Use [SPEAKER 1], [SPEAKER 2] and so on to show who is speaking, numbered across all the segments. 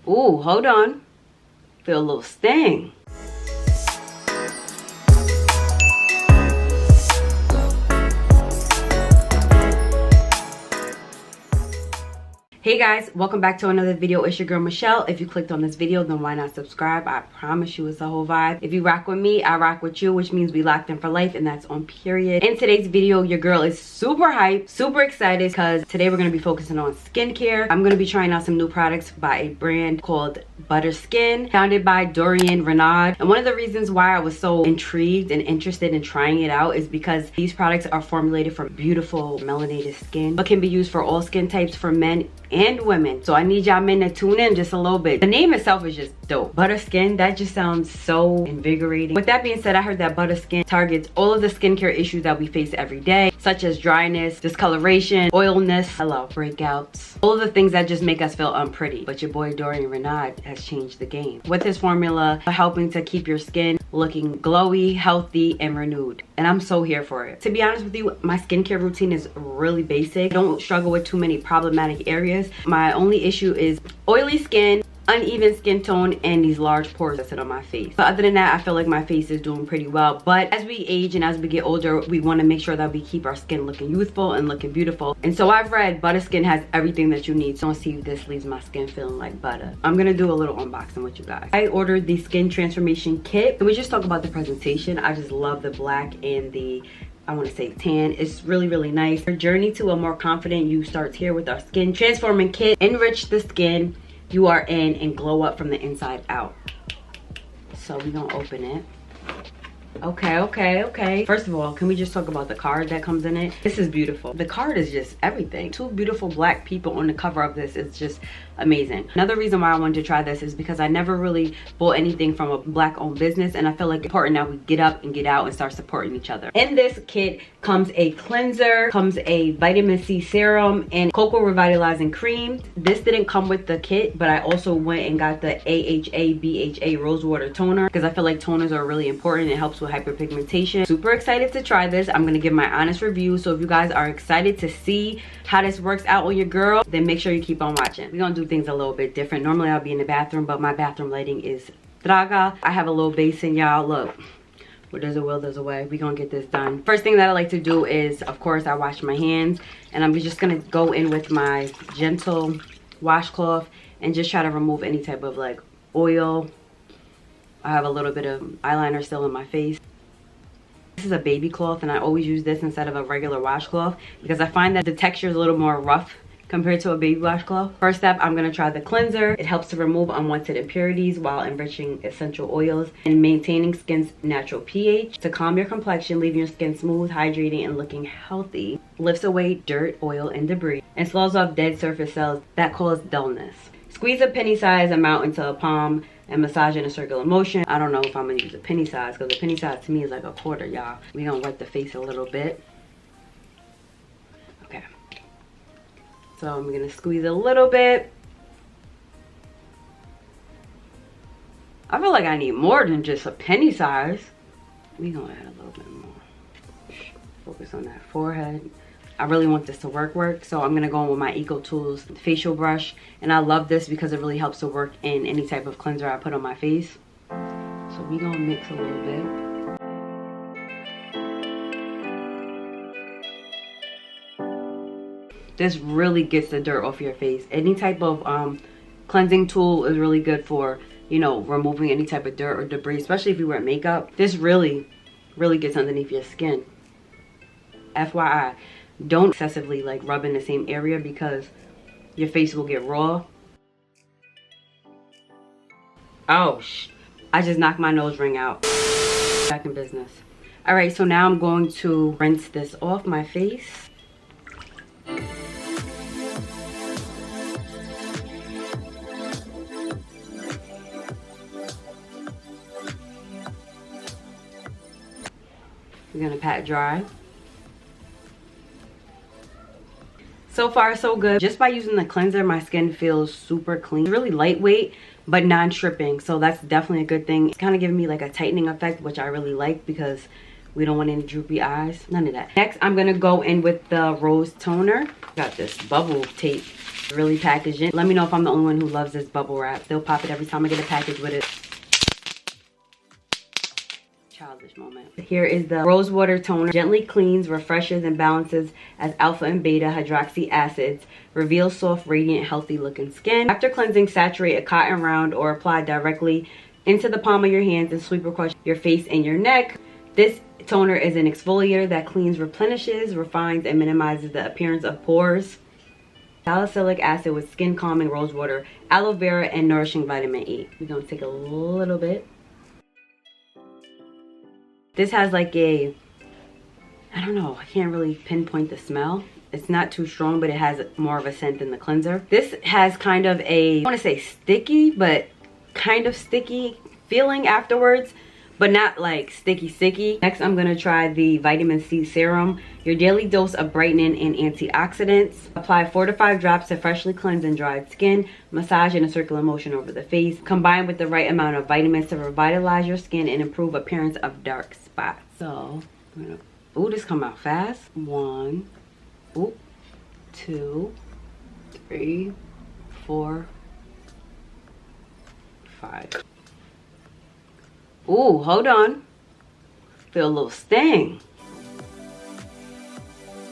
[SPEAKER 1] Ooh, hold on. Feel a little sting. Hey guys, welcome back to another video. It's your girl Michelle. If you clicked on this video, then why not subscribe? I promise you it's a whole vibe. If you rock with me, I rock with you, which means we locked in for life, and that's on period. In today's video, your girl is super hyped, super excited, because today we're going to be focusing on skincare. I'm going to be trying out some new products by a brand called Buttahskin, founded by Dorian Renaud. And one of the reasons why I was so intrigued and interested in trying it out is because these products are formulated for beautiful melanated skin, but can be used for all skin types, for men and women. So I need y'all men to tune in just a little bit. The name itself is just dope. Buttahskin, that just sounds so invigorating. With that being said, I heard that Buttahskin targets all of the skincare issues that we face every day, such as dryness, discoloration, oiliness, breakouts, all of the things that just make us feel unpretty. But your boy Dorian Renaud has changed the game with his formula, helping to keep your skin looking glowy, healthy, and renewed. And I'm so here for it. To be honest with you, my skincare routine is really basic. I don't struggle with too many problematic areas. My only issue is oily skin, uneven skin tone, and these large pores that sit on my face. But other than that, I feel like my face is doing pretty well. But as we age and as we get older, we want to make sure that we keep our skin looking youthful and looking beautiful. And so I've read Buttahskin has everything that you need. So let's see if this leaves my skin feeling like butter. I'm gonna do a little unboxing with you guys. I ordered the skin transformation kit. Can we just talk about the presentation? I just love the black and the, I want to say tan. It's really, really nice. Our journey to a more confident you starts here with our skin transforming kit. Enrich the skin you are in and glow up from the inside out. So we're gonna open it. Okay. First of all, can we just talk about the card that comes in it? This is beautiful. The card is just everything. Two beautiful black people on the cover of this. It's just amazing. Another reason why I wanted to try this is because I never really bought anything from a black owned business, and I feel like it's important that we get up and get out and start supporting each other. In this kit comes a cleanser, comes a vitamin C serum, and cocoa revitalizing cream. This didn't come with the kit, but I also went and got the AHA BHA rosewater toner because I feel like toners are really important. It helps with hyperpigmentation. Super excited to try this. I'm gonna give my honest review. So if you guys are excited to see how this works out on your girl, then make sure you keep on watching. We're gonna do things a little bit different. Normally I'll be in the bathroom, but my bathroom lighting is draga. I have a little basin, y'all. Look, where there's a will, there's a way. We're gonna get this done. First thing that I like to do is, of course, I wash my hands, and I'm just gonna go in with my gentle washcloth and just try to remove any type of like oil. I have a little bit of eyeliner still in my face. This is a baby cloth, and I always use this instead of a regular washcloth because I find that the texture is a little more rough compared to a baby washcloth. First step, I'm gonna try the cleanser. It helps to remove unwanted impurities while enriching essential oils and maintaining skin's natural pH to calm your complexion, leaving your skin smooth, hydrating, and looking healthy. Lifts away dirt, oil, and debris, and slows off dead surface cells that cause dullness. Squeeze a penny-sized amount into a palm and massage in a circular motion. I don't know if I'm gonna use a penny size because a penny size to me is like a quarter, y'all. We're gonna wipe the face a little bit. Okay. So I'm gonna squeeze a little bit. I feel like I need more than just a penny size. We're gonna add a little bit more. Focus on that forehead. I really want this to work, so I'm gonna go in with my Ecotools facial brush, and I love this because it really helps to work in any type of cleanser I put on my face. So we gonna mix a little bit. This really gets the dirt off your face. Any type of cleansing tool is really good for, you know, removing any type of dirt or debris, especially if you wear makeup. This really gets underneath your skin. FYI. Don't excessively like rub in the same area because your face will get raw. Oh, I just knocked my nose ring out. Back in business. All right, so now I'm going to rinse this off my face. We're gonna pat dry. So far so good. Just by using the cleanser, my skin feels super clean. It's really lightweight but non-stripping, so that's definitely a good thing. It's kind of giving me like a tightening effect, which I really like because we don't want any droopy eyes, none of that. Next, I'm gonna go in with the rose toner. Got this bubble tape Really packaging. Let me know if I'm the only one who loves this bubble wrap. They'll pop it every time I get a package with it. Childish moment. Here is the rose water toner. Gently cleans, refreshes, and balances as alpha and beta hydroxy acids. Reveals soft, radiant, healthy looking skin. After cleansing, saturate a cotton round or apply directly into the palm of your hands and sweep across your face and your neck. This toner is an exfoliator that cleans, replenishes, refines, and minimizes the appearance of pores. Salicylic acid with skin calming rose water, aloe vera, and nourishing vitamin E. We're gonna take a little bit. This has like a, I don't know, I can't really pinpoint the smell. It's not too strong, but it has more of a scent than the cleanser. This has kind of a, I want to say sticky, but kind of sticky feeling afterwards, but not like sticky. Next, I'm going to try the vitamin C serum, your daily dose of brightening and antioxidants. Apply 4 to 5 drops to freshly cleanse and dried skin. Massage in a circular motion over the face. Combine with the right amount of vitamins to revitalize your skin and improve appearance of dark spots. So, I'm gonna, ooh, this come out fast. 1, 2, 3, 4, 5. Ooh, hold on. Feel a little sting.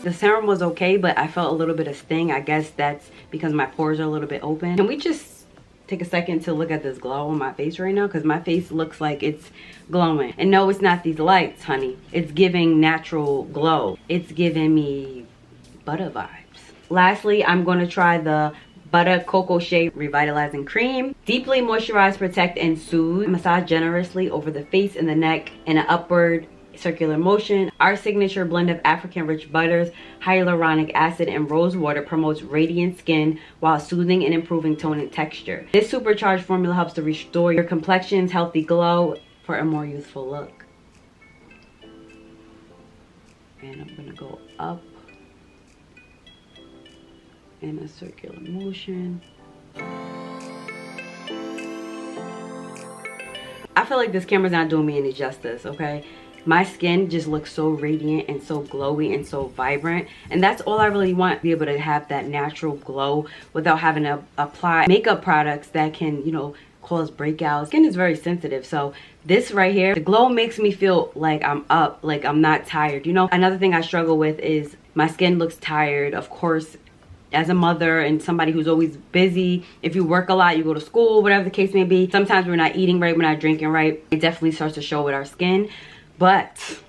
[SPEAKER 1] The serum was okay, but I felt a little bit of sting. I guess that's because my pores are a little bit open. Can we just take a second to look at this glow on my face right now? Because my face looks like it's glowing. And no, it's not these lights, honey. It's giving natural glow. It's giving me Buttah vibes. Lastly, I'm going to try the Buttah Cocoa Shea Revitalizing Cream. Deeply moisturize, protect, and soothe. Massage generously over the face and the neck in an upward circular motion. Our signature blend of African rich butters, hyaluronic acid, and rose water promotes radiant skin while soothing and improving tone and texture. This supercharged formula helps to restore your complexion's healthy glow for a more youthful look. And I'm gonna go up in a circular motion. I feel like this camera's not doing me any justice, okay? My skin just looks so radiant and so glowy and so vibrant, and that's all I really want, be able to have that natural glow without having to apply makeup products that can, you know, cause breakouts. Skin is very sensitive, so this right here, the glow makes me feel like I'm up, like I'm not tired. You know, another thing I struggle with is my skin looks tired. Of course, as a mother and somebody who's always busy, if you work a lot, you go to school, whatever the case may be, sometimes we're not eating right, we're not drinking right. It definitely starts to show with our skin. But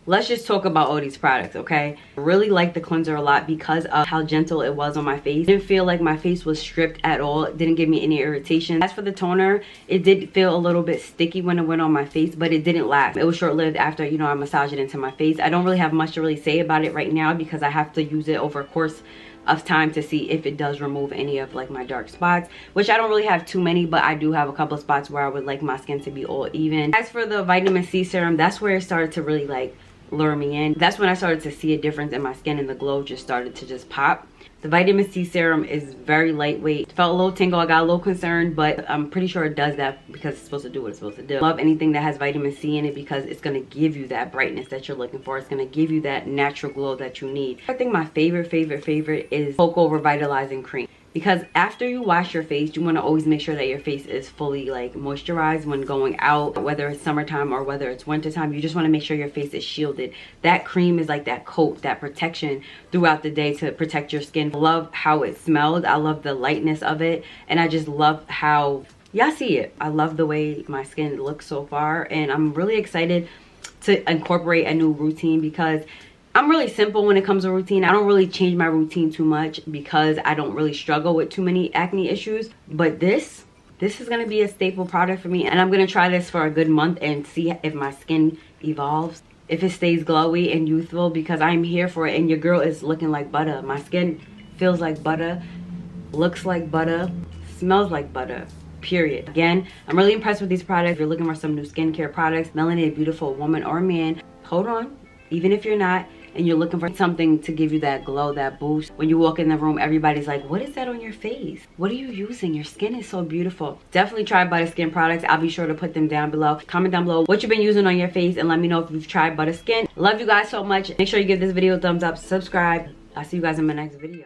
[SPEAKER 1] let's just talk about all these products, okay? I really like the cleanser a lot because of how gentle it was on my face. It didn't feel like my face was stripped at all. It didn't give me any irritation. As for the toner, it did feel a little bit sticky when it went on my face, but it didn't last. It was short-lived after, you know, I massaged it into my face. I don't really have much to really say about it right now because I have to use it over a course of time to see if it does remove any of like my dark spots, which I don't really have too many, but I do have a couple of spots where I would like my skin to be all even. As for the vitamin C serum, that's where it started to really like lure me in. That's when I started to see a difference in my skin and the glow just started to just pop. The vitamin C serum is very lightweight. It felt a little tingle. I got a little concerned, but I'm pretty sure it does that because it's supposed to do what it's supposed to do. I love anything that has vitamin C in it because it's going to give you that brightness that you're looking for. It's going to give you that natural glow that you need. I think my favorite is Cocoa Revitalizing Cream. Because after you wash your face, you want to always make sure that your face is fully like moisturized when going out, whether it's summertime or whether it's wintertime. You just want to make sure your face is shielded. That cream is like that coat, that protection throughout the day to protect your skin. I love how it smelled. I love the lightness of it. And I just love how y'all see it. I love the way my skin looks so far. And I'm really excited to incorporate a new routine because I'm really simple when it comes to routine. I don't really change my routine too much because I don't really struggle with too many acne issues. But this is going to be a staple product for me. And I'm going to try this for a good month and see if my skin evolves. If it stays glowy and youthful, because I'm here for it. And your girl is looking like butter. My skin feels like butter, looks like butter, smells like butter. Period. Again, I'm really impressed with these products. If you're looking for some new skincare products, melanated, beautiful woman or man, hold on. Even if you're not, and you're looking for something to give you that glow, that boost. When you walk in the room, everybody's like, what is that on your face? What are you using? Your skin is so beautiful. Definitely try Buttahskin products. I'll be sure to put them down below. Comment down below what you've been using on your face and let me know if you've tried Buttahskin. Love you guys so much. Make sure you give this video a thumbs up, subscribe. I'll see you guys in my next video.